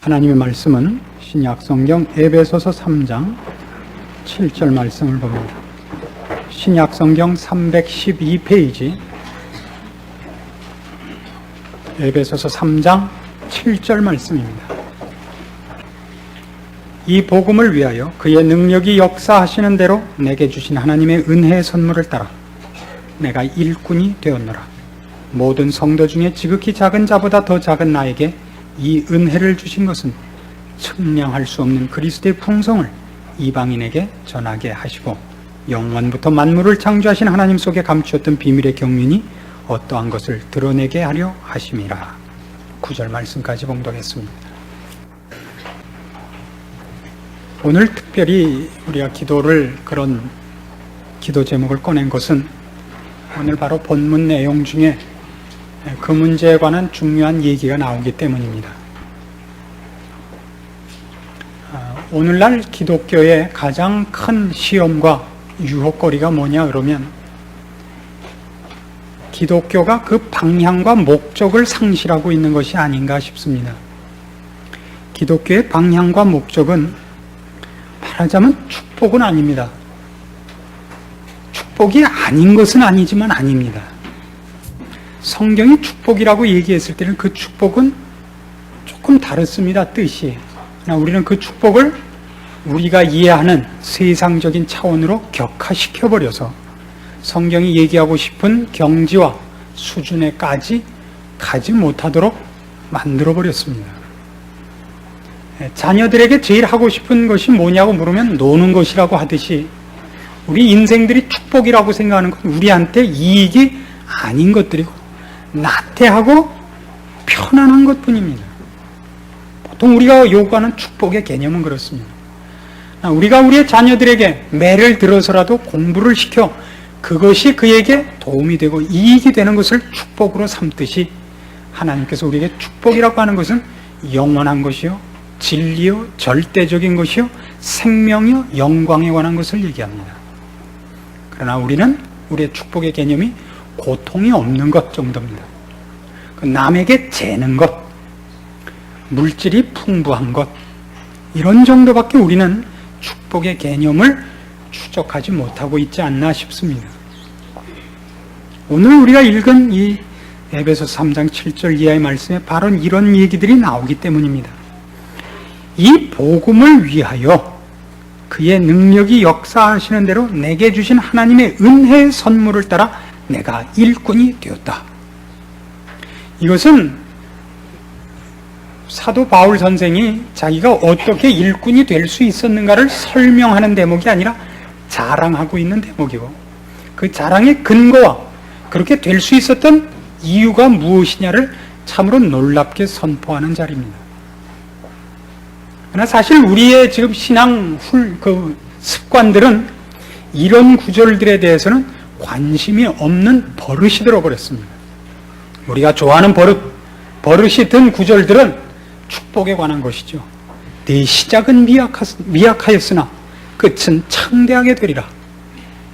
하나님의 말씀은 신약성경 에베소서 3장 7절 말씀을 봅니다. 신약성경 312페이지 에베소서 3장 7절 말씀입니다. 이 복음을 위하여 그의 능력이 역사하시는 대로 내게 주신 하나님의 은혜의 선물을 따라 내가 일꾼이 되었노라. 모든 성도 중에 지극히 작은 자보다 더 작은 나에게 이 은혜를 주신 것은 측량할 수 없는 그리스도의 풍성을 이방인에게 전하게 하시고 영원부터 만물을 창조하신 하나님 속에 감추었던 비밀의 경륜이 어떠한 것을 드러내게 하려 하심이라. 9절 말씀까지 봉독했습니다. 오늘 특별히 우리가 그런 기도 제목을 꺼낸 것은 오늘 바로 본문 내용 중에 그 문제에 관한 중요한 얘기가 나오기 때문입니다. 오늘날 기독교의 가장 큰 시험과 유혹거리가 뭐냐 그러면 기독교가 그 방향과 목적을 상실하고 있는 것이 아닌가 싶습니다. 기독교의 방향과 목적은 말하자면 축복은 아닙니다. 축복이 아닌 것은 아니지만 아닙니다. 성경이 축복이라고 얘기했을 때는 그 축복은 조금 다릅니다. 뜻이. 우리는 그 축복을 우리가 이해하는 세상적인 차원으로 격화시켜버려서 성경이 얘기하고 싶은 경지와 수준에까지 가지 못하도록 만들어버렸습니다. 자녀들에게 제일 하고 싶은 것이 뭐냐고 물으면 노는 것이라고 하듯이 우리 인생들이 축복이라고 생각하는 건 우리한테 이익이 아닌 것들이고 나태하고 편안한 것뿐입니다. 보통 우리가 요구하는 축복의 개념은 그렇습니다. 우리가 우리의 자녀들에게 매를 들어서라도 공부를 시켜 그것이 그에게 도움이 되고 이익이 되는 것을 축복으로 삼듯이 하나님께서 우리에게 축복이라고 하는 것은 영원한 것이요, 진리요, 절대적인 것이요, 생명이요, 영광에 관한 것을 얘기합니다. 그러나 우리는 우리의 축복의 개념이 고통이 없는 것 정도입니다. 남에게 재는 것, 물질이 풍부한 것, 이런 정도밖에 우리는 축복의 개념을 추적하지 못하고 있지 않나 싶습니다. 오늘 우리가 읽은 이 에베소 3장 7절 이하의 말씀에 바로 이런 얘기들이 나오기 때문입니다. 이 복음을 위하여 그의 능력이 역사하시는 대로 내게 주신 하나님의 은혜의 선물을 따라 내가 일꾼이 되었다. 이것은 사도 바울 선생이 자기가 어떻게 일꾼이 될 수 있었는가를 설명하는 대목이 아니라 자랑하고 있는 대목이고 그 자랑의 근거와 그렇게 될 수 있었던 이유가 무엇이냐를 참으로 놀랍게 선포하는 자리입니다. 그러나 사실 우리의 지금 신앙 습관들은 이런 구절들에 대해서는 관심이 없는 버릇이 들어버렸습니다. 우리가 좋아하는 버릇이 든 구절들은 축복에 관한 것이죠. 네 시작은 미약하였으나 끝은 창대하게 되리라.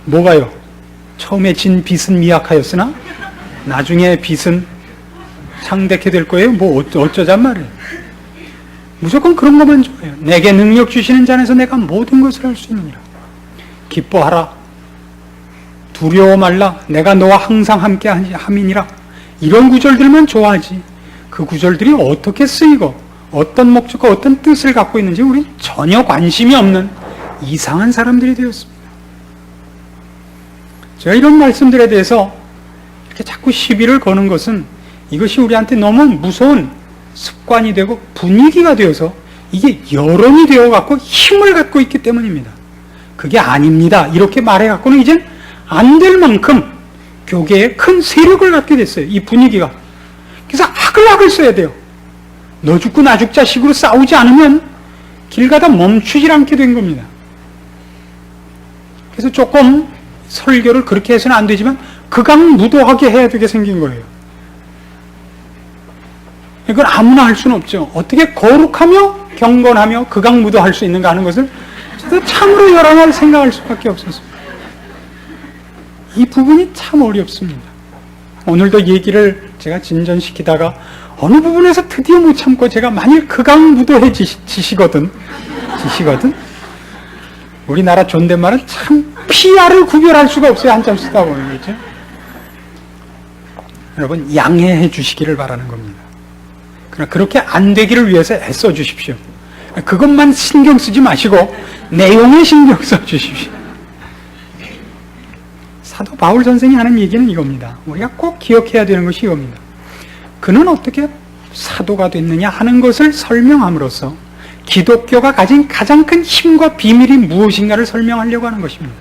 뭐가요? 처음에 진 빚은 미약하였으나 나중에 빚은 창대하게 될 거예요? 뭐 어쩌잔 말이에요. 무조건 그런 것만 좋아해요. 내게 능력 주시는 자 안에서 내가 모든 것을 할 수 있느니라. 기뻐하라. 두려워 말라. 내가 너와 항상 함께 함이니라. 이런 구절들만 좋아하지. 그 구절들이 어떻게 쓰이고 어떤 목적과 어떤 뜻을 갖고 있는지 우리는 전혀 관심이 없는 이상한 사람들이 되었습니다. 제가 이런 말씀들에 대해서 이렇게 자꾸 시비를 거는 것은 이것이 우리한테 너무 무서운 습관이 되고 분위기가 되어서 이게 여론이 되어갖고 힘을 갖고 있기 때문입니다. 그게 아닙니다. 이렇게 말해갖고는 이젠 안 될 만큼 교계에 큰 세력을 갖게 됐어요. 이 분위기가. 그래서 악을 써야 돼요. 너 죽고 나 죽자 식으로 싸우지 않으면 길 가다 멈추질 않게 된 겁니다. 그래서 조금 설교를 그렇게 해서는 안 되지만 극악무도하게 해야 되게 생긴 거예요. 이걸 아무나 할 수는 없죠. 어떻게 거룩하며 경건하며 극악무도할 수 있는가 하는 것을 저도 참으로 여러 날 생각할 수밖에 없었습니다. 이 부분이 참 어렵습니다. 오늘도 얘기를 제가 진전시키다가 어느 부분에서 드디어 못 참고 제가 만일 극악무도해지시거든 우리나라 존댓말은 참 피아를 구별할 수가 없어요. 한참 쓰다 보면. 그렇죠? 여러분 양해해 주시기를 바라는 겁니다. 그러나 그렇게 안 되기를 위해서 애써 주십시오. 그것만 신경 쓰지 마시고 내용에 신경 써 주십시오. 사도 바울 선생이 하는 얘기는 이겁니다. 우리가 꼭 기억해야 되는 것이 이겁니다. 그는 어떻게 사도가 됐느냐 하는 것을 설명함으로써 기독교가 가진 가장 큰 힘과 비밀이 무엇인가를 설명하려고 하는 것입니다.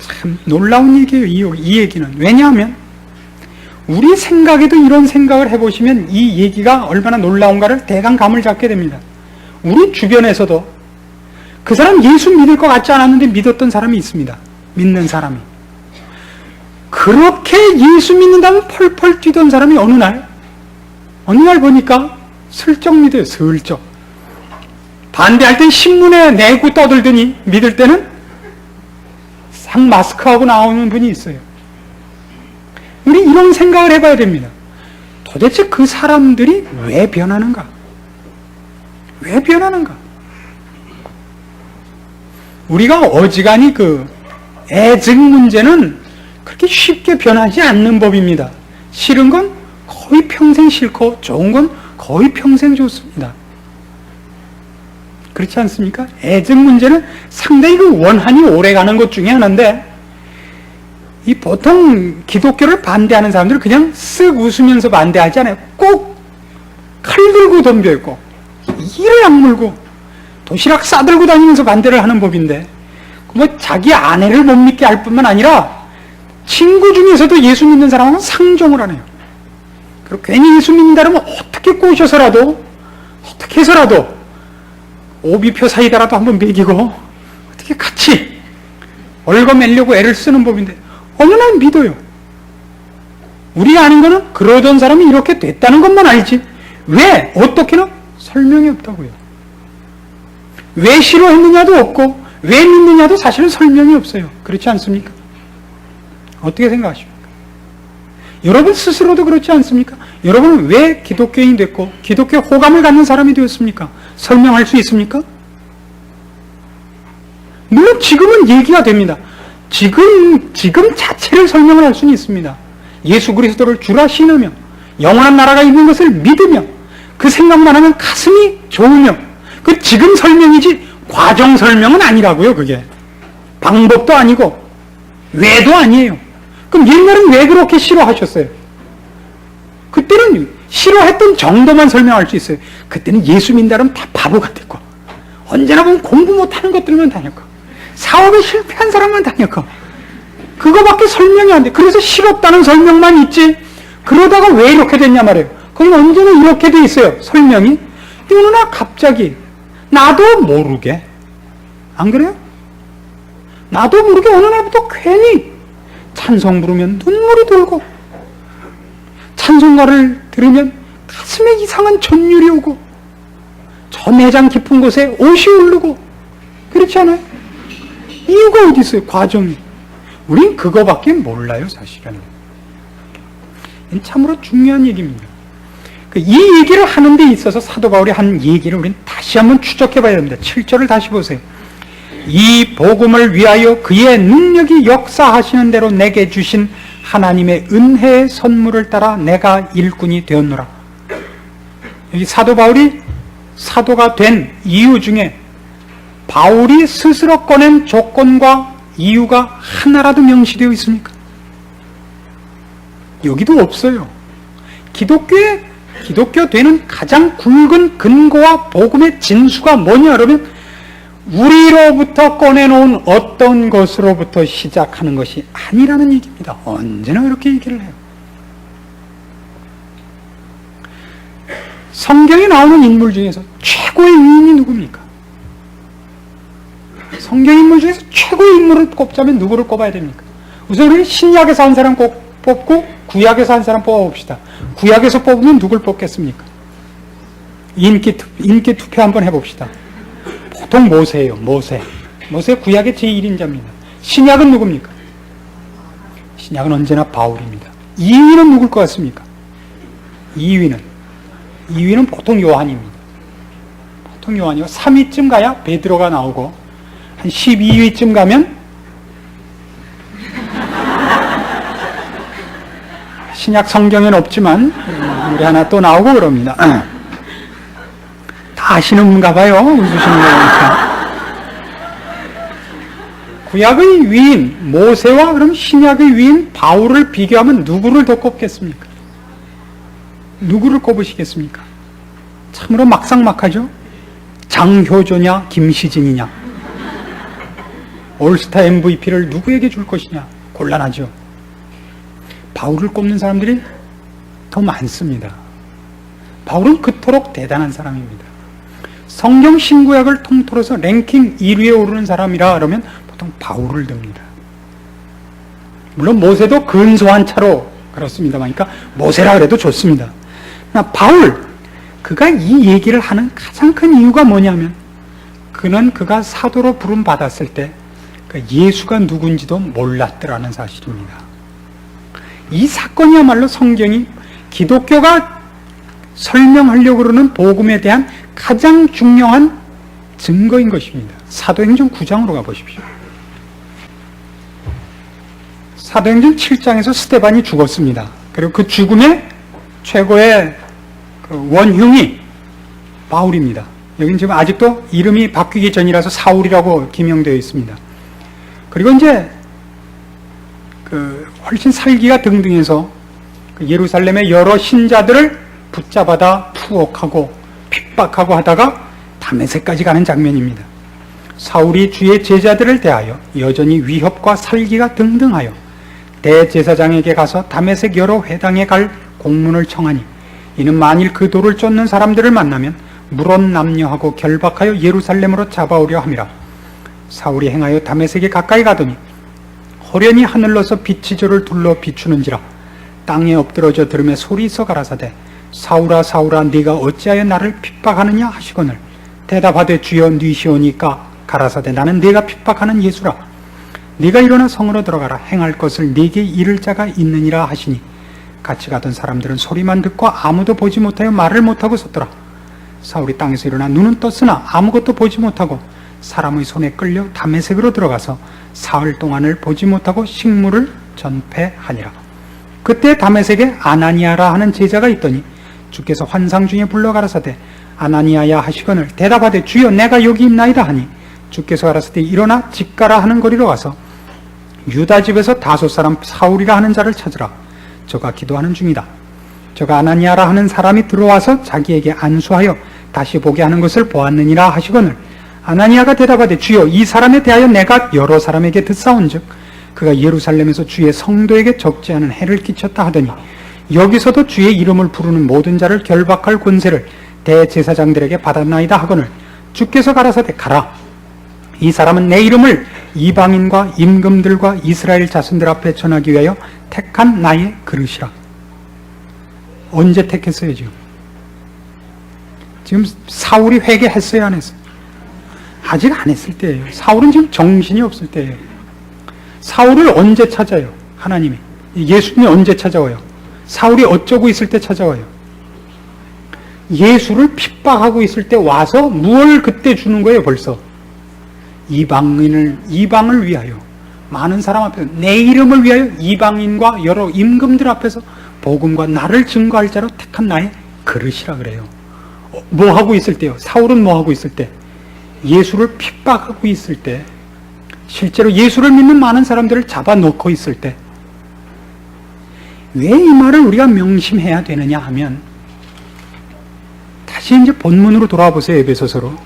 참 놀라운 얘기예요, 이 얘기는. 왜냐하면 우리 생각에도 이런 생각을 해보시면 이 얘기가 얼마나 놀라운가를 대강 감을 잡게 됩니다. 우리 주변에서도 그 사람 예수 믿을 것 같지 않았는데 믿었던 사람이 있습니다. 믿는 사람이. 그렇게 예수 믿는다면 펄펄 뛰던 사람이 어느 날 보니까 슬쩍 믿어요. 슬쩍. 반대할 땐 신문에 내고 떠들더니 믿을 때는 상 마스크하고 나오는 분이 있어요. 우리 이런 생각을 해봐야 됩니다. 도대체 그 사람들이 왜 변하는가? 왜 변하는가? 우리가 어지간히 그 애증 문제는 그렇게 쉽게 변하지 않는 법입니다. 싫은 건 거의 평생 싫고 좋은 건 거의 평생 좋습니다. 그렇지 않습니까? 애증 문제는 상당히 그 원한이 오래가는 것 중에 하나인데 이 보통 기독교를 반대하는 사람들은 그냥 쓱 웃으면서 반대하지 않아요. 꼭 칼 들고 덤벼있고 이를 악물고 도시락 싸들고 다니면서 반대를 하는 법인데 뭐 자기 아내를 못 믿게 할 뿐만 아니라 친구 중에서도 예수 믿는 사람은 상종을 하네요. 그리고 괜히 예수 믿는다 그러면 어떻게 꼬셔서라도 어떻게 해서라도 오비표 사이다라도 한번 먹이고 어떻게 같이 얽어매려고 애를 쓰는 법인데 어느 날 믿어요. 우리가 아는 거는 그러던 사람이 이렇게 됐다는 것만 알지 왜 어떻게는 설명이 없다고요. 왜 싫어했느냐도 없고 왜 믿느냐도 사실은 설명이 없어요. 그렇지 않습니까? 어떻게 생각하십니까? 여러분 스스로도 그렇지 않습니까? 여러분은 왜 기독교인이 됐고 기독교 호감을 갖는 사람이 되었습니까? 설명할 수 있습니까? 물론 지금은 얘기가 됩니다. 지금 자체를 설명을 할 수는 있습니다. 예수 그리스도를 주라 신으며 영원한 나라가 있는 것을 믿으며 그 생각만 하면 가슴이 좋으며 그 지금 설명이지 과정 설명은 아니라고요. 그게 방법도 아니고 왜도 아니에요. 그럼 옛날엔 왜 그렇게 싫어하셨어요? 그때는 싫어했던 정도만 설명할 수 있어요. 그때는 예수 믿는다면 다 바보 같았고 언제나 보면 공부 못하는 것들만 다녔고 사업에 실패한 사람만 다녔고 그거밖에 설명이 안 돼. 그래서 싫었다는 설명만 있지 그러다가 왜 이렇게 됐냐 말이에요. 거긴 언제나 이렇게 돼 있어요. 설명이. 어느 날 갑자기 나도 모르게 안 그래요? 나도 모르게 어느 날부터 괜히 찬송 부르면 눈물이 돌고 찬송가를 들으면 가슴에 이상한 전율이 오고 저 내장 깊은 곳에 옷이 오르고 그렇지 않아요? 이유가 어디 있어요? 과정이. 우린 그거밖에 몰라요. 사실은. 참으로 중요한 얘기입니다. 이 얘기를 하는 데 있어서 사도 바울이 한 얘기를 우리는 다시 한번 추적해 봐야 됩니다. 7절을 다시 보세요. 이 복음을 위하여 그의 능력이 역사하시는 대로 내게 주신 하나님의 은혜의 선물을 따라 내가 일꾼이 되었노라. 여기 사도 바울이 사도가 된 이유 중에 바울이 스스로 꺼낸 조건과 이유가 하나라도 명시되어 있습니까? 여기도 없어요. 기독교 되는 가장 굵은 근거와 복음의 진수가 뭐냐 그러면 우리로부터 꺼내놓은 어떤 것으로부터 시작하는 것이 아니라는 얘기입니다. 언제나 그렇게 얘기를 해요. 성경에 나오는 인물 중에서 최고의 유인이 누굽니까? 성경 인물 중에서 최고의 인물을 꼽자면 누구를 꼽아야 됩니까? 우선 우리는 신약에서 한 사람 뽑고 구약에서 한 사람 뽑아봅시다. 구약에서 뽑으면 누굴 뽑겠습니까? 인기 투표 한번 해봅시다. 보통 모세예요. 모세 구약의 제1인자입니다. 신약은 누굽니까? 신약은 언제나 바울입니다. 2위는 누굴 것 같습니까? 2위는 보통 요한입니다. 보통 요한이고 3위쯤 가야 베드로가 나오고 한 12위쯤 가면 신약 성경에는 없지만 우리 하나 또 나오고 그럽니다. 다 아시는가 봐요. 웃으시는 거 보니까. 구약의 위인 모세와 그럼 신약의 위인 바울을 비교하면 누구를 더 꼽겠습니까? 누구를 꼽으시겠습니까? 참으로 막상막하죠. 장효조냐 김시진이냐, 올스타 MVP를 누구에게 줄 것이냐 곤란하죠. 바울을 꼽는 사람들이 더 많습니다. 바울은 그토록 대단한 사람입니다. 성경 신구약을 통틀어서 랭킹 1위에 오르는 사람이라 그러면 보통 바울을 듭니다. 물론 모세도 근소한 차로 그렇습니다만, 그러니까 모세라 그래도 좋습니다. 그러나 바울, 그가 이 얘기를 하는 가장 큰 이유가 뭐냐면, 그가 사도로 부름 받았을 때 예수가 누군지도 몰랐더라는 사실입니다. 이 사건이야말로 성경이 기독교가 설명하려고 그러는 복음에 대한 가장 중요한 증거인 것입니다. 사도행전 9장으로 가보십시오. 사도행전 7장에서 스데반이 죽었습니다. 그리고 그 죽음의 최고의 원흉이 바울입니다. 여기는 지금 아직도 이름이 바뀌기 전이라서 사울이라고 기명되어 있습니다. 그리고 이제 훨씬 살기가 등등해서 예루살렘의 여러 신자들을 붙잡아다 투옥하고 핍박하고 하다가 다메섹까지 가는 장면입니다. 사울이 주의 제자들을 대하여 여전히 위협과 살기가 등등하여 대제사장에게 가서 다메섹 여러 회당에 갈 공문을 청하니, 이는 만일 그 도를 쫓는 사람들을 만나면 물론남녀하고 결박하여 예루살렘으로 잡아오려 함이라. 사울이 행하여 다메섹에 가까이 가더니 호련히 하늘로서 빛이 저를 둘러 비추는지라. 땅에 엎드러져 들으며 소리서 가라사대, 사울아 사울아 네가 어찌하여 나를 핍박하느냐 하시거늘, 대답하되 주여 니시오니까 가라사대, 나는 네가 핍박하는 예수라. 네가 일어나 성으로 들어가라. 행할 것을 네게 이를 자가 있느니라 하시니, 같이 가던 사람들은 소리만 듣고 아무도 보지 못하여 말을 못하고 섰더라. 사울이 땅에서 일어나 눈은 떴으나 아무것도 보지 못하고 사람의 손에 끌려 다메섹으로 들어가서 사흘 동안을 보지 못하고 식물을 전폐하니라. 그때 다메섹에 아나니아라 하는 제자가 있더니 주께서 환상 중에 불러 가라사대, 아나니아야 하시거늘, 대답하되 주여 내가 여기 있나이다 하니, 주께서 가라사대 일어나 집 가라 하는 거리로 가서 유다 집에서 다섯 사람 사울이라 하는 자를 찾으라. 저가 기도하는 중이다. 저가 아나니아라 하는 사람이 들어와서 자기에게 안수하여 다시 보게 하는 것을 보았느니라 하시거늘, 아나니아가 대답하되 주여 이 사람에 대하여 내가 여러 사람에게 듣사온즉 그가 예루살렘에서 주의 성도에게 적지 않은 해를 끼쳤다 하더니, 여기서도 주의 이름을 부르는 모든 자를 결박할 권세를 대제사장들에게 받았나이다 하거늘, 주께서 가라사대 가라. 이 사람은 내 이름을 이방인과 임금들과 이스라엘 자손들 앞에 전하기 위하여 택한 나의 그릇이라. 언제 택했어요? 지금 사울이 회개했어요, 안 했어요? 아직 안 했을 때예요. 사울은 지금 정신이 없을 때예요. 사울을 언제 찾아요? 하나님이. 예수님이 언제 찾아와요? 사울이 어쩌고 있을 때 찾아와요? 예수를 핍박하고 있을 때 와서 무엇을 그때 주는 거예요? 벌써 이방을 위하여, 많은 사람 앞에서 내 이름을 위하여 이방인과 여러 임금들 앞에서 복음과 나를 증거할 자로 택한 나의 그릇이라 그래요. 뭐 하고 있을 때요? 사울은 뭐 하고 있을 때? 예수를 핍박하고 있을 때, 실제로 예수를 믿는 많은 사람들을 잡아놓고 있을 때. 왜 이 말을 우리가 명심해야 되느냐 하면, 다시 이제 본문으로 돌아와 보세요. 에베소서로.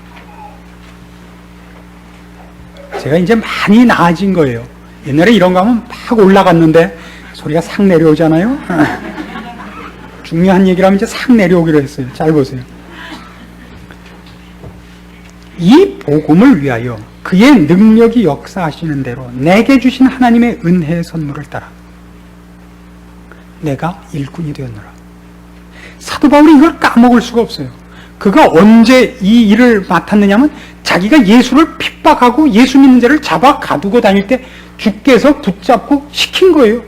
제가 이제 많이 나아진 거예요. 옛날에 이런 거 하면 막 올라갔는데 소리가 싹 내려오잖아요. 중요한 얘기를 하면 이제 싹 내려오기로 했어요. 잘 보세요. 이 복음을 위하여 그의 능력이 역사하시는 대로 내게 주신 하나님의 은혜의 선물을 따라 내가 일꾼이 되었노라. 사도 바울이 이걸 까먹을 수가 없어요. 그가 언제 이 일을 맡았느냐면, 자기가 예수를 핍박하고 예수 믿는 자를 잡아 가두고 다닐 때 주께서 붙잡고 시킨 거예요.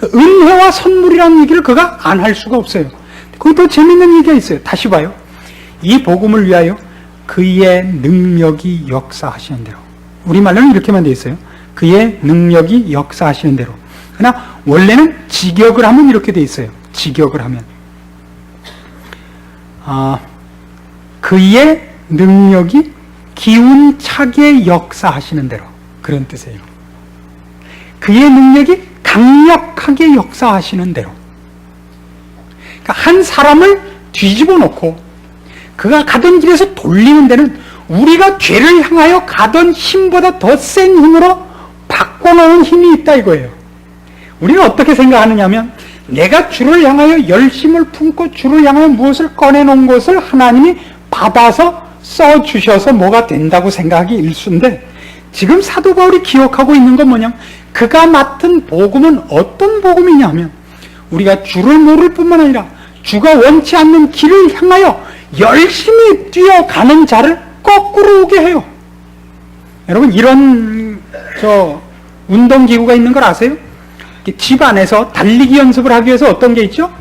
은혜와 선물이라는 얘기를 그가 안 할 수가 없어요. 거기 더 재밌는 얘기가 있어요. 다시 봐요. 이 복음을 위하여 그의 능력이 역사하시는 대로. 우리말로는 이렇게만 되어 있어요. 그의 능력이 역사하시는 대로. 그러나 원래는 직역을 하면 이렇게 되어 있어요. 직역을 하면 그의 능력이 기운차게 역사하시는 대로, 그런 뜻이에요. 그의 능력이 강력하게 역사하시는 대로. 그러니까 한 사람을 뒤집어 놓고 그가 가던 길에서 돌리는 데는 우리가 죄를 향하여 가던 힘보다 더 센 힘으로 바꿔놓은 힘이 있다 이거예요. 우리는 어떻게 생각하느냐 하면, 내가 주를 향하여 열심을 품고 주를 향하여 무엇을 꺼내놓은 것을 하나님이 받아서 써주셔서 뭐가 된다고 생각하기 일쑤인데, 지금 사도 바울이 기억하고 있는 건 뭐냐, 그가 맡은 복음은 어떤 복음이냐 하면, 우리가 주를 모를 뿐만 아니라 주가 원치 않는 길을 향하여 열심히 뛰어가는 자를 거꾸로 오게 해요. 여러분, 이런 운동기구가 있는 걸 아세요? 집 안에서 달리기 연습을 하기 위해서 어떤 게 있죠?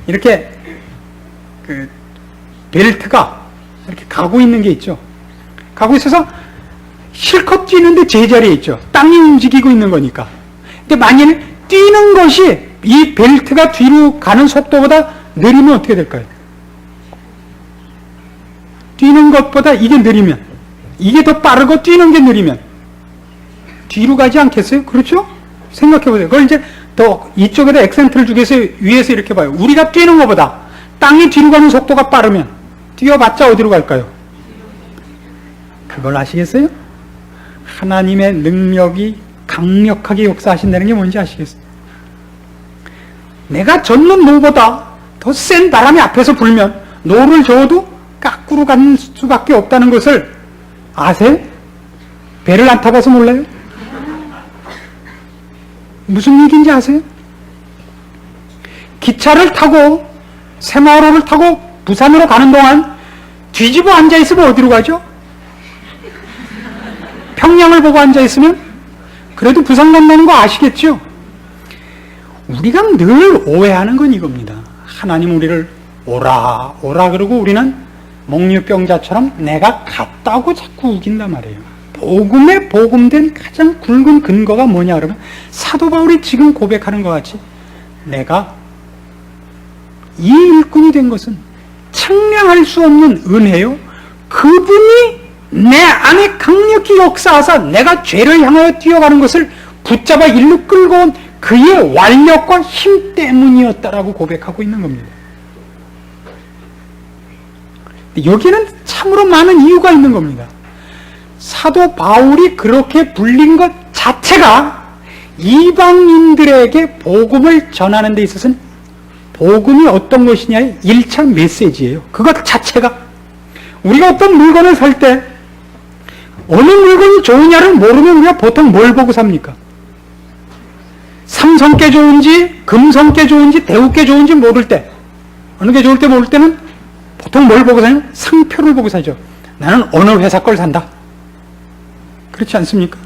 이렇게 벨트가 이렇게 가고 있는 게 있죠. 가고 있어서 실컷 뛰는데 제자리에 있죠. 땅이 움직이고 있는 거니까. 근데 만약에 뛰는 것이 이 벨트가 뒤로 가는 속도보다 느리면 어떻게 될까요? 뛰는 것보다 이게 느리면, 이게 더 빠르고 뛰는 게 느리면 뒤로 가지 않겠어요? 그렇죠? 생각해보세요. 그걸 이제 더 이쪽에다 액센트를 주기 위해서 위에서 이렇게 봐요. 우리가 뛰는 것보다 땅이 뒤로 가는 속도가 빠르면 뛰어봤자 어디로 갈까요? 그걸 아시겠어요? 하나님의 능력이 강력하게 역사하신다는 게 뭔지 아시겠어요? 내가 젓는 노보다 더 센 바람이 앞에서 불면 노를 저어도 까꾸로 가는 수밖에 없다는 것을 아세요? 배를 안 타봐서 몰라요? 무슨 얘기인지 아세요? 기차를 타고 새마을호를 타고 부산으로 가는 동안 뒤집어 앉아있으면 어디로 가죠? 평양을 보고 앉아있으면 그래도 부산 간다는 거 아시겠죠? 우리가 늘 오해하는 건 이겁니다. 하나님 우리를 오라 오라 그러고 우리는 몽유병자처럼 내가 갔다고 자꾸 우긴단 말이에요. 복음에 복음된 가장 굵은 근거가 뭐냐 그러면, 사도 바울이 지금 고백하는 것 같이 내가 이 일꾼이 된 것은 측량할 수 없는 은혜요, 그분이 내 안에 강력히 역사하사 내가 죄를 향하여 뛰어가는 것을 붙잡아 일로 끌고 온 그의 완력과 힘 때문이었다라고 고백하고 있는 겁니다. 여기는 참으로 많은 이유가 있는 겁니다. 사도 바울이 그렇게 불린 것 자체가 이방인들에게 복음을 전하는 데 있어서는 복음이 어떤 것이냐의 1차 메시지예요. 그것 자체가. 우리가 어떤 물건을 살 때 어느 물건이 좋으냐를 모르면 우리가 보통 뭘 보고 삽니까? 삼성께 좋은지 금성께 좋은지 대우께 좋은지 모를 때, 어느 게 좋을 때 모를 때는 보통 뭘 보고 사냐면 상표를 보고 사죠. 나는 어느 회사 걸 산다. 그렇지 않습니까?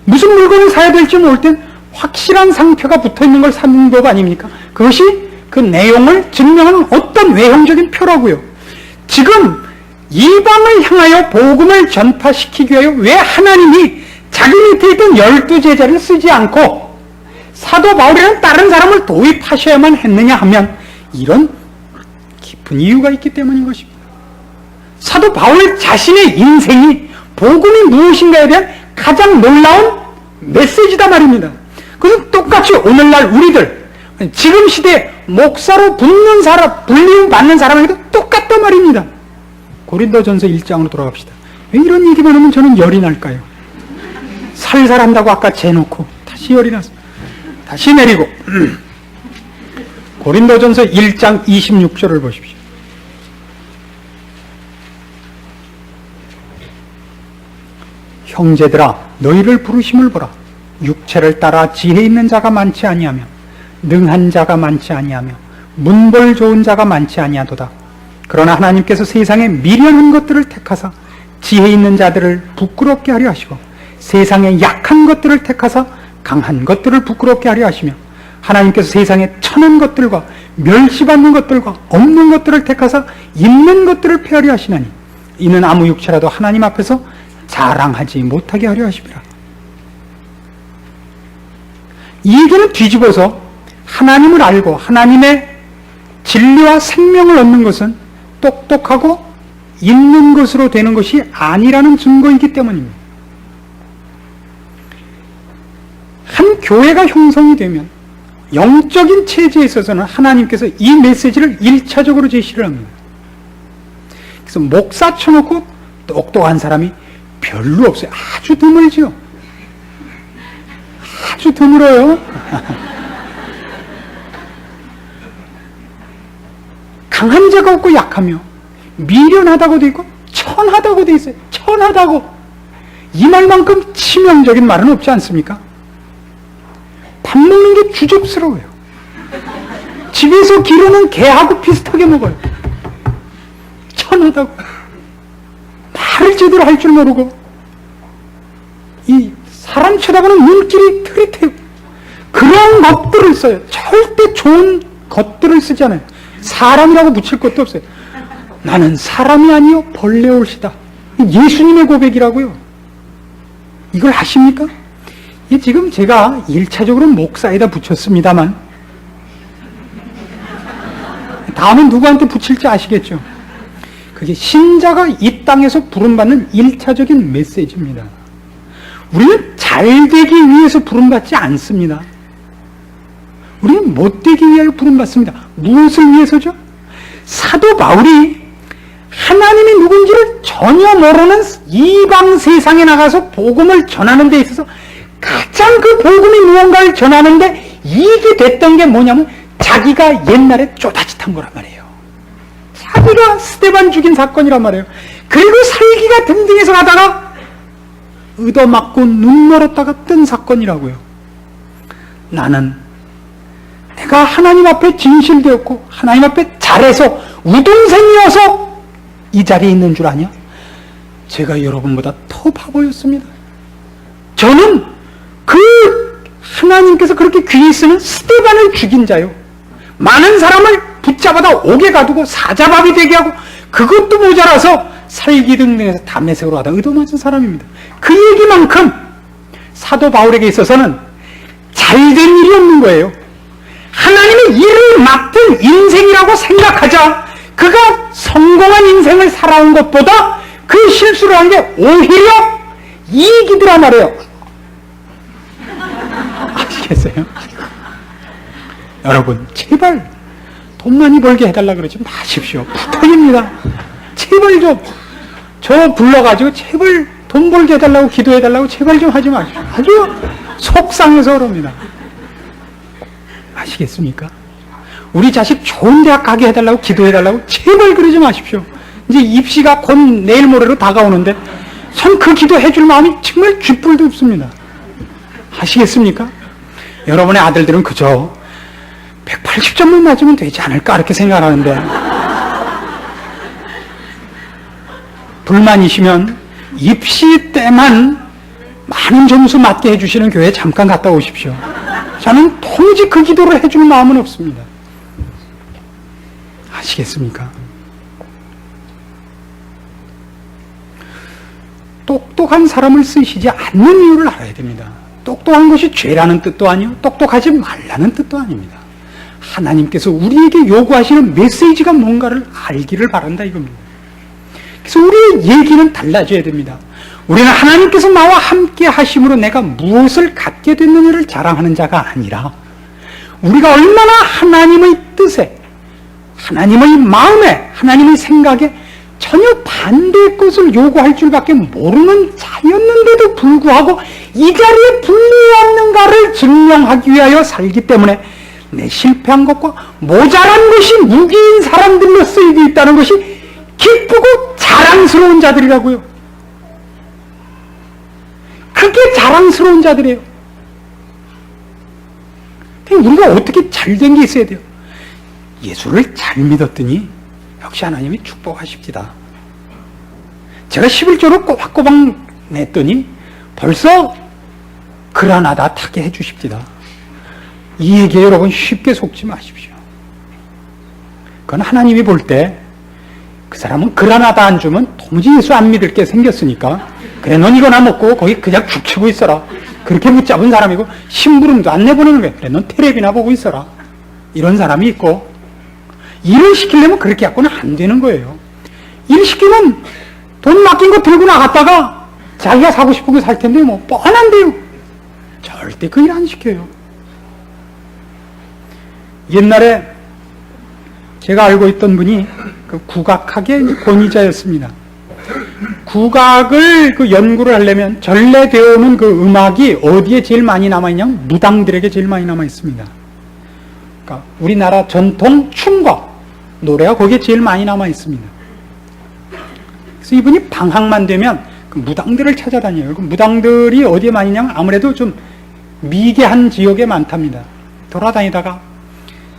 무슨 물건을 사야 될지 모를 땐 확실한 상표가 붙어있는 걸 사는 법 아닙니까? 그것이 그 내용을 증명하는 어떤 외형적인 표라고요. 지금 이방을 향하여 복음을 전파시키기 위하여 왜 하나님이 자기 밑에 있던 12제자를 쓰지 않고 사도 바울이라는 다른 사람을 도입하셔야만 했느냐 하면, 이런 깊은 이유가 있기 때문인 것입니다. 사도 바울 자신의 인생이 복음이 무엇인가에 대한 가장 놀라운 메시지다 말입니다. 그래서 똑같이 오늘날 우리들 지금 시대에 목사로 불리는 사람, 불림 받는 사람에게도 똑같단 말입니다. 고린도전서 1장으로 돌아갑시다. 왜 이런 얘기만 하면 저는 열이 날까요? 살살한다고 아까 재놓고 다시 열이 났습니다. 다시 내리고 고린도전서 1장 26절을 보십시오. 형제들아 너희를 부르심을 보라. 육체를 따라 지혜 있는 자가 많지 아니하며 능한 자가 많지 아니하며 문벌 좋은 자가 많지 아니하도다. 그러나 하나님께서 세상에 미련한 것들을 택하사 지혜 있는 자들을 부끄럽게 하려 하시고 세상에 약한 것들을 택하사 강한 것들을 부끄럽게 하려 하시며 하나님께서 세상에 천한 것들과 멸시받는 것들과 없는 것들을 택하사 있는 것들을 폐하려 하시나니 이는 아무 육체라도 하나님 앞에서 자랑하지 못하게 하려 하심이라. 이 얘기는 뒤집어서 하나님을 알고 하나님의 진리와 생명을 얻는 것은 똑똑하고 있는 것으로 되는 것이 아니라는 증거이기 때문입니다. 한 교회가 형성이 되면 영적인 체제에 있어서는 하나님께서 이 메시지를 1차적으로 제시를 합니다. 그래서 목사 쳐놓고 똑똑한 사람이 별로 없어요. 아주 드물죠. 아주 드물어요. 강한 자가 없고 약하며 미련하다고도 있고 천하다고도 있어요. 천하다고. 이 말만큼 치명적인 말은 없지 않습니까? 밥 먹는 게 주접스러워요. 집에서 기르는 개하고 비슷하게 먹어요. 천하다고. 말을 제대로 할 줄 모르고 이 사람 쳐다보는 눈길이 흐릿해요. 그런 것들을 써요. 절대 좋은 것들을 쓰지 않아요. 사람이라고 붙일 것도 없어요. 나는 사람이 아니요 벌레 올시다. 예수님의 고백이라고요. 이걸 아십니까? 이 지금 제가 1차적으로 목사에다 붙였습니다만 다음은 누구한테 붙일지 아시겠죠? 그게 신자가 이 땅에서 부름받는 1차적인 메시지입니다. 우리는 잘되기 위해서 부름받지 않습니다. 우리는 못되기 위하여 부름받습니다. 무엇을 위해서죠? 사도 바울이 하나님이 누군지를 전혀 모르는 이방 세상에 나가서 복음을 전하는 데 있어서 가장 그 복음이 무언가를 전하는데 이익이 됐던 게 뭐냐면 자기가 옛날에 쪼다짓한 거란 말이에요. 자기가 스데반 죽인 사건이란 말이에요. 그리고 살기가 등등해서 가다가 얻어맞고 눈 멀었다가 뜬 사건이라고요. 나는 내가 하나님 앞에 진실되었고 하나님 앞에 잘해서 우동생이어서 이 자리에 있는 줄 아냐? 제가 여러분보다 더 바보였습니다. 저는 그 하나님께서 그렇게 귀히 쓰는 스데반을 죽인 자요. 많은 사람을 붙잡아다 옥에 가두고 사자밥이 되게 하고 그것도 모자라서 살기 등등해서 담에색으로 하다 얻어맞은 사람입니다. 그 얘기만큼 사도 바울에게 있어서는 잘된 일이 없는 거예요. 하나님의 일을 맡은 인생이라고 생각하자 그가 성공한 인생을 살아온 것보다 그 실수를 한 게 오히려 이익이더라 말이에요. 아시겠어요? 여러분 제발 돈 많이 벌게 해달라 그러지 마십시오. 부탁입니다. 제발 좀 저 불러가지고 제발 돈 벌게 해달라고 기도해달라고 제발 좀 하지 마십시오. 아주 속상해서 그럽니다. 아시겠습니까? 우리 자식 좋은 대학 가게 해달라고 기도해달라고 제발 그러지 마십시오. 이제 입시가 곧 내일 모레로 다가오는데 전 그 기도 해줄 마음이 정말 쥐뿔도 없습니다. 아시겠습니까? 여러분의 아들들은 그저 180점만 맞으면 되지 않을까 이렇게 생각하는데 불만이시면 입시 때만 많은 점수 맞게 해주시는 교회에 잠깐 갔다 오십시오. 저는 도무지 그 기도를 해줄 마음은 없습니다. 아시겠습니까? 똑똑한 사람을 쓰시지 않는 이유를 알아야 됩니다. 똑똑한 것이 죄라는 뜻도 아니요 똑똑하지 말라는 뜻도 아닙니다. 하나님께서 우리에게 요구하시는 메시지가 뭔가를 알기를 바란다 이겁니다. 그래서 우리의 얘기는 달라져야 됩니다. 우리는 하나님께서 나와 함께 하심으로 내가 무엇을 갖게 됐느냐를 자랑하는 자가 아니라 우리가 얼마나 하나님의 뜻에 하나님의 마음에 하나님의 생각에 전혀 반대의 것을 요구할 줄밖에 모르는 자였는데도 불구하고 이 자리에 불리었는가를 증명하기 위하여 살기 때문에 내 실패한 것과 모자란 것이 무기인 사람들로 쓰이고 있다는 것이 기쁘고 자랑스러운 자들이라고요. 그게 자랑스러운 자들이에요. 우리가 어떻게 잘된 게 있어야 돼요? 예수를 잘 믿었더니 역시 하나님이 축복하십니다. 제가 11조를 꼬박꼬박 냈더니 벌써 그러나다 타게 해주십니다. 이 얘기에 여러분 쉽게 속지 마십시오. 그건 하나님이 볼 때 그 사람은 그러나다 안 주면 도무지 예수 안 믿을 게 생겼으니까 그래 넌 이거나 먹고 거기 그냥 죽치고 있어라. 그렇게 붙잡은 사람이고 심부름도 안 내보내는 거야. 그래 넌 텔레비나 보고 있어라. 이런 사람이 있고, 일을 시키려면 그렇게 갖고는 안 되는 거예요. 일 시키면 돈 맡긴 거 들고 나갔다가 자기가 사고 싶은 거 살 텐데 뭐 뻔한데요. 절대 그 일 안 시켜요. 옛날에 제가 알고 있던 분이 그 국악학의 권위자였습니다. 국악을 그 연구를 하려면 전래되어 오는 그 음악이 어디에 제일 많이 남아있냐면 무당들에게 제일 많이 남아있습니다. 그러니까 우리나라 전통 춤과 노래가 거기에 제일 많이 남아있습니다. 그래서 이분이 방학만 되면 그 무당들을 찾아다녀요. 그 무당들이 어디에 많이 있냐면 아무래도 좀 미개한 지역에 많답니다. 돌아다니다가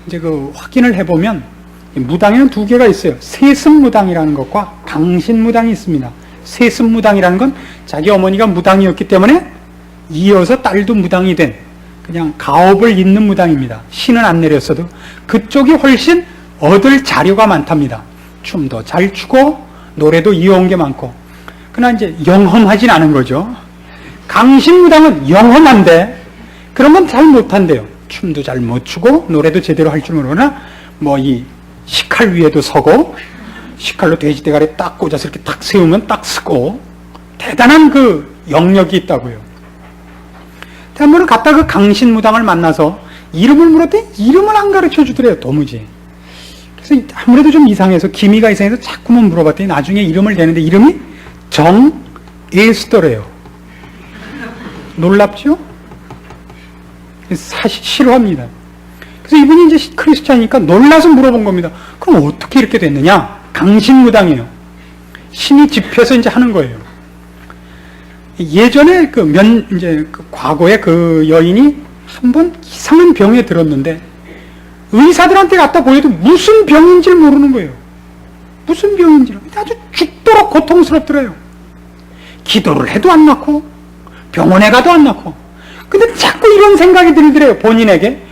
이제 그 확인을 해보면 무당에는 두 개가 있어요. 세습무당이라는 것과 강신무당이 있습니다. 세습무당이라는 건 자기 어머니가 무당이었기 때문에 이어서 딸도 무당이 된 그냥 가업을 잇는 무당입니다. 신은 안 내렸어도 그쪽이 훨씬 얻을 자료가 많답니다. 춤도 잘 추고 노래도 이어온 게 많고. 그러나 이제 영험하진 않은 거죠. 강신무당은 영험한데 그런 건 잘 못한대요. 춤도 잘 못 추고 노래도 제대로 할 줄 모르나 뭐 이 식칼 위에도 서고 식칼로 돼지 대가리에 딱 꽂아서 이렇게 딱 세우면 딱 쓰고 대단한 그 영역이 있다고요. 한 번은 갔다 그 강신무당을 만나서 이름을 물었더니 이름을 안 가르쳐 주더래요. 도무지. 그래서 아무래도 좀 이상해서 기미가 이상해서 자꾸만 물어봤더니 나중에 이름을 대는데 이름이 정예수더래요. 놀랍죠? 사실 싫어합니다. 그래서 이분이 이제 크리스찬이니까 놀라서 물어본 겁니다. 그럼 어떻게 이렇게 됐느냐? 강신무당이에요. 신이 집혀서 이제 하는 거예요. 예전에 이제 과거에 그 여인이 한 번 이상한 병에 들었는데 의사들한테 갖다 보여도 무슨 병인지를 모르는 거예요. 무슨 병인지를. 아주 죽도록 고통스럽더래요. 기도를 해도 안 낫고 병원에 가도 안 낫고. 근데 자꾸 이런 생각이 들더래요. 본인에게.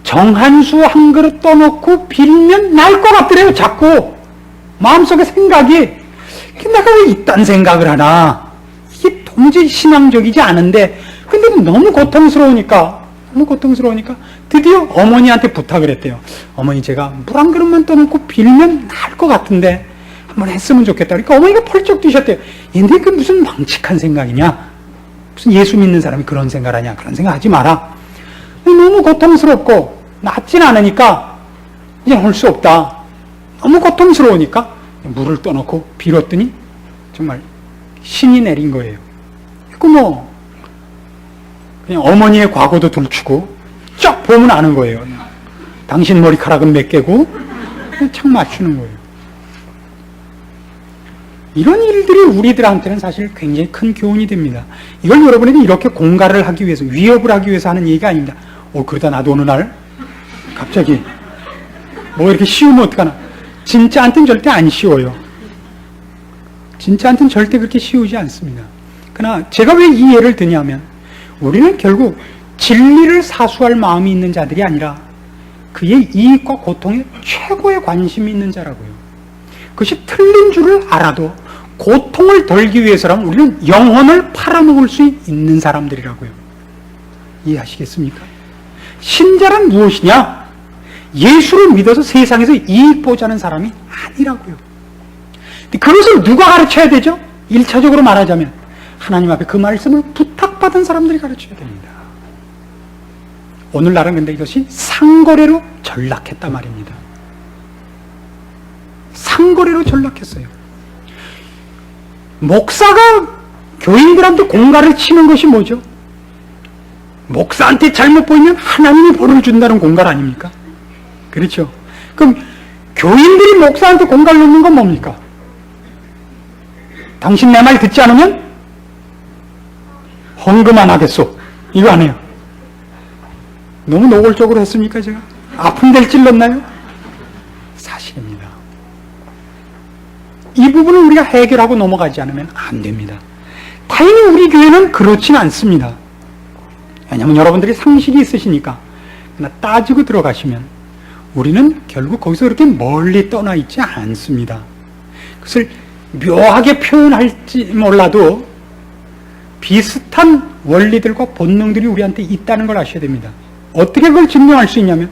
정한수 한 그릇 떠놓고 빌면 날 것 같더래요. 자꾸 마음속에 생각이 내가 왜 이딴 생각을 하나, 이게 도무지 신앙적이지 않은데 근데 너무 고통스러우니까 드디어 어머니한테 부탁을 했대요. 어머니 제가 물 한 그릇만 떠놓고 빌면 날 것 같은데 한번 했으면 좋겠다. 그러니까 어머니가 펄쩍 뛰셨대요. 얘네 그 무슨 망측한 생각이냐, 무슨 예수 믿는 사람이 그런 생각을 하냐, 그런 생각 하지 마라. 너무 고통스럽고 낫진 않으니까 이제 할 수 없다. 너무 고통스러우니까 물을 떠놓고 빌었더니 정말 신이 내린 거예요. 그 뭐 그냥 어머니의 과거도 들추고 쫙 보면 아는 거예요. 당신 머리카락은 몇 개고 착 맞추는 거예요. 이런 일들이 우리들한테는 사실 굉장히 큰 교훈이 됩니다. 이걸 여러분에게 이렇게 공갈을 하기 위해서, 위협을 하기 위해서 하는 얘기가 아닙니다. 그러다 나도 어느 날 갑자기 뭐 이렇게 쉬우면 어떡하나. 진짜한테는 절대 안 쉬워요. 진짜한테는 절대 그렇게 쉬우지 않습니다. 그러나 제가 왜 이 예를 드냐면 우리는 결국 진리를 사수할 마음이 있는 자들이 아니라 그의 이익과 고통에 최고의 관심이 있는 자라고요. 그것이 틀린 줄을 알아도 고통을 덜기 위해서라면 우리는 영혼을 팔아먹을 수 있는 사람들이라고요. 이해하시겠습니까? 신자란 무엇이냐? 예수를 믿어서 세상에서 이익 보자는 사람이 아니라고요. 그것을 누가 가르쳐야 되죠? 1차적으로 말하자면 하나님 앞에 그 말씀을 부탁받은 사람들이 가르쳐야 됩니다. 오늘날은 근데 이것이 상거래로 전락했단 말입니다. 상거래로 전락했어요. 목사가 교인들한테 공갈을 치는 것이 뭐죠? 목사한테 잘못 보이면 하나님이 벌을 준다는 공갈 아닙니까? 그렇죠? 그럼 교인들이 목사한테 공갈 놓는 건 뭡니까? 당신 내 말 듣지 않으면 헌금 안 하겠소. 이거 안 해요. 너무 노골적으로 했습니까 제가? 아픈 데를 찔렀나요? 사실입니다. 이 부분을 우리가 해결하고 넘어가지 않으면 안 됩니다. 다행히 우리 교회는 그렇진 않습니다. 왜냐하면 여러분들이 상식이 있으시니까. 그러나 따지고 들어가시면 우리는 결국 거기서 그렇게 멀리 떠나 있지 않습니다. 그것을 묘하게 표현할지 몰라도 비슷한 원리들과 본능들이 우리한테 있다는 걸 아셔야 됩니다. 어떻게 그걸 증명할 수 있냐면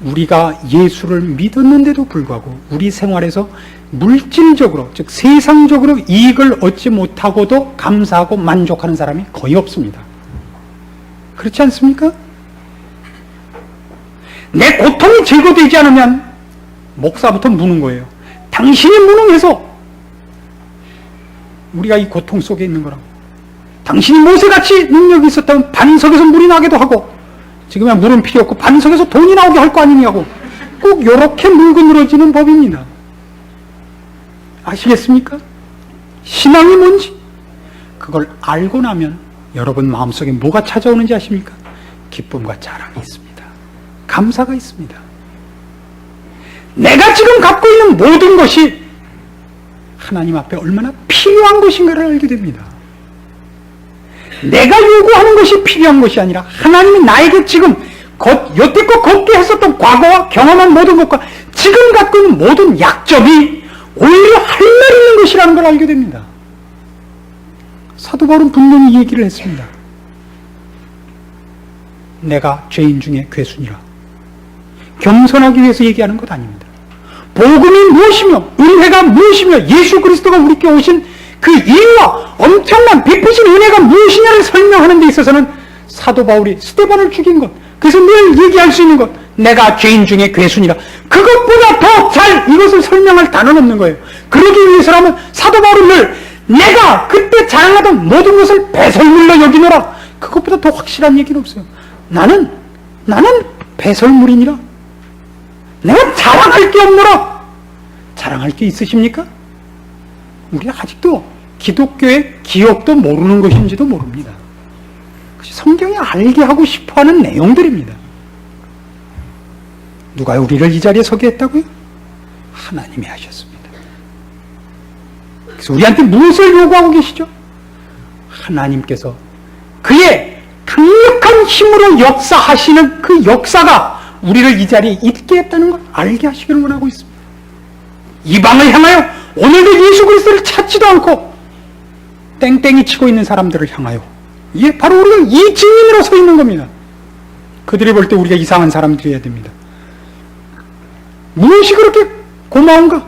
우리가 예수를 믿었는데도 불구하고 우리 생활에서 물질적으로, 즉 세상적으로 이익을 얻지 못하고도 감사하고 만족하는 사람이 거의 없습니다. 그렇지 않습니까? 내 고통이 제거되지 않으면 목사부터 무는 거예요. 당신이 무능해서 우리가 이 고통 속에 있는 거라고. 당신이 모세같이 능력이 있었다면 반석에서 물이 나기도 하고, 지금은 물은 필요 없고 반석에서 돈이 나오게 할 거 아니냐고. 꼭 이렇게 물고 늘어지는 법입니다. 아시겠습니까? 신앙이 뭔지 그걸 알고 나면 여러분 마음속에 뭐가 찾아오는지 아십니까? 기쁨과 자랑이 있습니다. 감사가 있습니다. 내가 지금 갖고 있는 모든 것이 하나님 앞에 얼마나 필요한 것인가를 알게 됩니다. 내가 요구하는 것이 필요한 것이 아니라 하나님이 나에게 지금 여태껏 걷게 했었던 과거와 경험한 모든 것과 지금 갖고 있는 모든 약점이 오히려 할 말 있는 것이라는 걸 알게 됩니다. 사도 바울은 분명히 이 얘기를 했습니다. 내가 죄인 중에 괴순이라. 겸손하기 위해서 얘기하는 것 아닙니다. 복음이 무엇이며 은혜가 무엇이며 예수 그리스도가 우리께 오신 그 이유와 엄청난 베푸신 은혜가 무엇이냐를 설명하는 데 있어서는 사도 바울이 스데반을 죽인 것, 그래서 늘 얘기할 수 있는 것, 내가 죄인 중에 괴순이라, 그것보다 더 잘 이것을 설명할 단어는 없는 거예요. 그러기 위해서라면 사도 바울은 늘 내가 그때 자랑하던 모든 것을 배설물로 여기노라, 그것보다 더 확실한 얘기는 없어요. 나는 배설물이니라. 내가 자랑할 게 없노라. 자랑할 게 있으십니까? 우리가 아직도 기독교의 기억도 모르는 것인지도 모릅니다. 성경이 알게 하고 싶어하는 내용들입니다. 누가 우리를 이 자리에 서게 했다고요? 하나님이 하셨습니다. 그래서 우리한테 무엇을 요구하고 계시죠? 하나님께서 그의 강력한 힘으로 역사하시는 그 역사가 우리를 이 자리에 있게 했다는 걸 알게 하시기를 원하고 있습니다. 이방을 향하여 오늘도 예수 그리스도를 찾지도 않고 땡땡이 치고 있는 사람들을 향하여, 이게 바로 우리가 이 증인으로 서 있는 겁니다. 그들이 볼 때 우리가 이상한 사람들이어야 됩니다. 무엇이 그렇게 고마운가?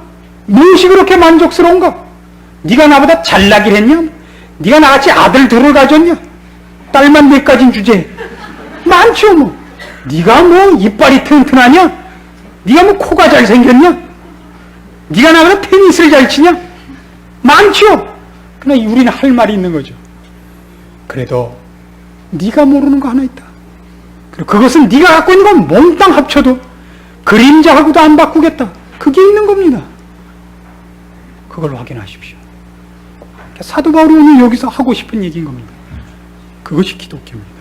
무엇이 그렇게 만족스러운가? 네가 나보다 잘나긴 했냐? 네가 나같이 아들 둘을 가졌냐? 딸만 넷까진 주제 많죠. 뭐 네가 뭐 이빨이 튼튼하냐? 네가 뭐 코가 잘생겼냐? 네가 나보다 테니스를 잘 치냐? 많죠. 그러나 우리는 할 말이 있는 거죠. 그래도 네가 모르는 거 하나 있다. 그리고 그것은 네가 갖고 있는 건 몽땅 합쳐도 그림자하고도 안 바꾸겠다. 그게 있는 겁니다. 그걸 확인하십시오. 사도 바울이 오늘 여기서 하고 싶은 얘기인 겁니다. 그것이 기독교입니다.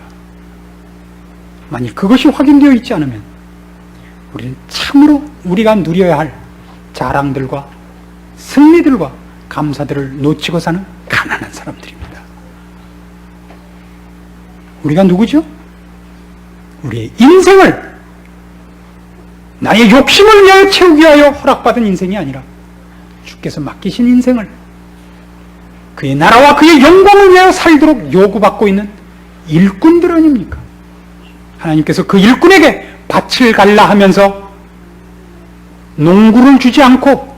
만일 그것이 확인되어 있지 않으면 우리는 참으로 우리가 누려야 할 자랑들과 승리들과 감사들을 놓치고 사는 가난한 사람들입니다. 우리가 누구죠? 우리의 인생을 나의 욕심을 위하여 채우기 위하여 허락받은 인생이 아니라 주께서 맡기신 인생을 그의 나라와 그의 영광을 위하여 살도록 요구받고 있는 일꾼들 아닙니까? 하나님께서 그 일꾼에게 밭을 갈라 하면서 농구를 주지 않고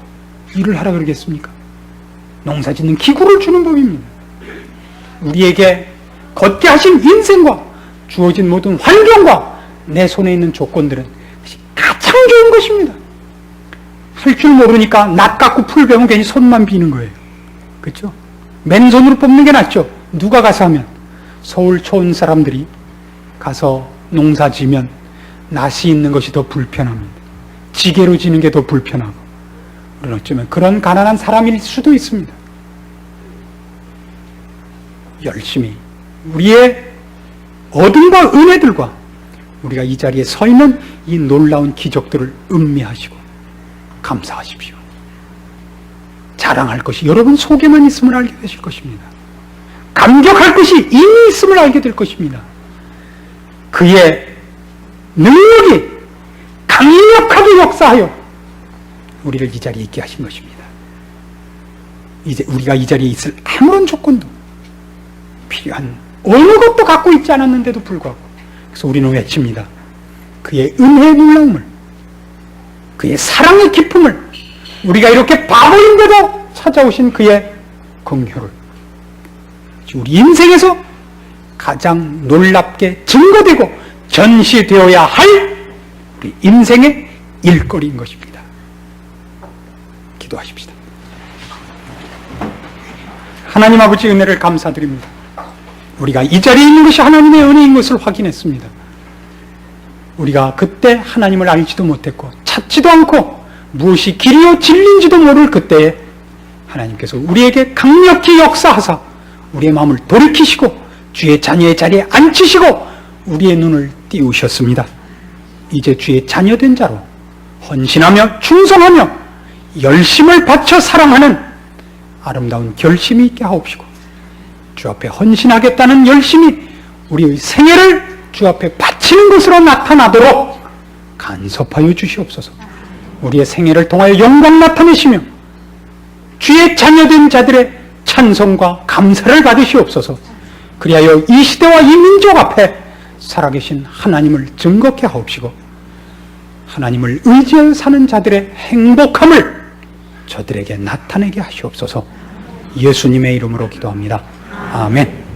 일을 하라 그러겠습니까? 농사짓는 기구를 주는 법입니다. 우리에게 걷게 하신 인생과 주어진 모든 환경과 내 손에 있는 조건들은 가장 좋은 것입니다. 할 줄 모르니까 낫 깎고 풀 베면 괜히 손만 비는 거예요. 그렇죠? 맨손으로 뽑는 게 낫죠. 누가 가서 하면? 서울 초원 사람들이 가서 농사 지면 낫이 있는 것이 더 불편합니다. 지게로 지는 게 더 불편하고, 우리는 어쩌면 그런 가난한 사람일 수도 있습니다. 열심히 우리의 어둠과 은혜들과 우리가 이 자리에 서 있는 이 놀라운 기적들을 음미하시고 감사하십시오. 자랑할 것이 여러분 속에만 있음을 알게 되실 것입니다. 감격할 것이 이미 있음을 알게 될 것입니다. 그의 능력이 강력하게 역사하여 우리를 이 자리에 있게 하신 것입니다. 이제 우리가 이 자리에 있을 아무런 조건도 필요한 어느 것도 갖고 있지 않았는데도 불구하고, 그래서 우리는 외칩니다. 그의 은혜의 놀라움을, 그의 사랑의 깊음을, 우리가 이렇게 바보인데도 찾아오신 그의 긍휼을, 우리 인생에서 가장 놀랍게 증거되고 전시되어야 할 우리 인생의 일거리인 것입니다. 기도하십시다. 하나님 아버지, 은혜를 감사드립니다. 우리가 이 자리에 있는 것이 하나님의 은혜인 것을 확인했습니다. 우리가 그때 하나님을 알지도 못했고 찾지도 않고 무엇이 길이요 진리인지도 모를 그때에 하나님께서 우리에게 강력히 역사하사 우리의 마음을 돌이키시고 주의 자녀의 자리에 앉히시고 우리의 눈을 띄우셨습니다. 이제 주의 자녀된 자로 헌신하며 충성하며 열심을 바쳐 사랑하는 아름다운 결심이 있게 하옵시고, 주 앞에 헌신하겠다는 열심이 우리의 생애를 주 앞에 바치는 것으로 나타나도록 간섭하여 주시옵소서. 우리의 생애를 통하여 영광 나타내시며 주의 자녀된 자들의 찬송과 감사를 받으시옵소서. 그리하여 이 시대와 이 민족 앞에 살아계신 하나님을 증거케 하옵시고, 하나님을 의지하여 사는 자들의 행복함을 저들에게 나타내게 하시옵소서. 예수님의 이름으로 기도합니다. 아멘.